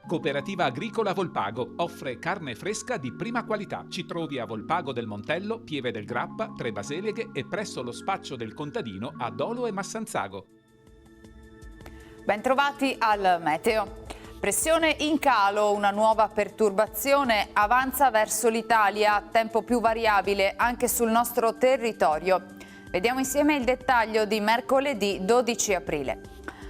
Cooperativa Agricola Volpago offre carne fresca di prima qualità. Ci trovi a Volpago del Montello, Pieve del Grappa, Tre Baseleghe e presso lo spaccio del contadino a Dolo e Massanzago. Bentrovati al meteo. Pressione in calo, una nuova perturbazione avanza verso l'Italia, tempo più variabile anche sul nostro territorio. Vediamo insieme il dettaglio di mercoledì 12 aprile.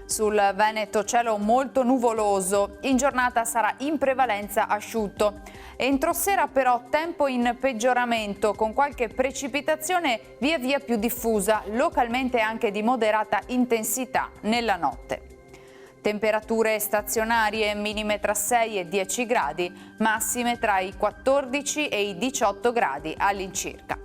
Sul Veneto cielo molto nuvoloso, in giornata sarà in prevalenza asciutto. Entro sera però tempo in peggioramento con qualche precipitazione via via più diffusa, localmente anche di moderata intensità nella notte. Temperature stazionarie minime tra 6 e 10 gradi, massime tra i 14 e i 18 gradi all'incirca.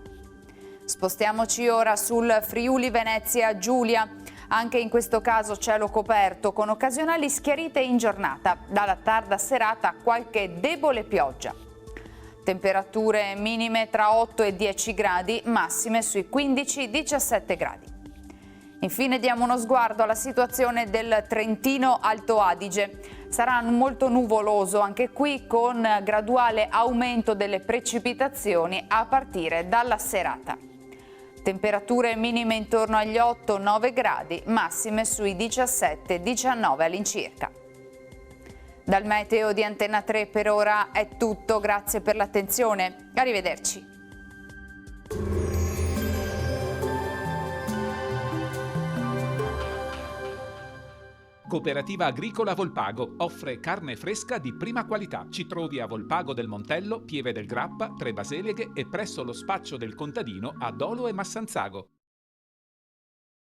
Spostiamoci ora sul Friuli Venezia Giulia. Anche in questo caso cielo coperto con occasionali schiarite in giornata. Dalla tarda serata qualche debole pioggia. Temperature minime tra 8 e 10 gradi, massime sui 15-17 gradi. Infine diamo uno sguardo alla situazione del Trentino Alto Adige. Sarà molto nuvoloso anche qui con graduale aumento delle precipitazioni a partire dalla serata. Temperature minime intorno agli 8-9 gradi, massime sui 17-19 all'incirca. Dal meteo di Antenna 3 per ora è tutto, grazie per l'attenzione. Arrivederci. Cooperativa Agricola Volpago offre carne fresca di prima qualità. Ci trovi a Volpago del Montello, Pieve del Grappa, Tre Baseleghe e presso lo spaccio del contadino a Dolo e Massanzago.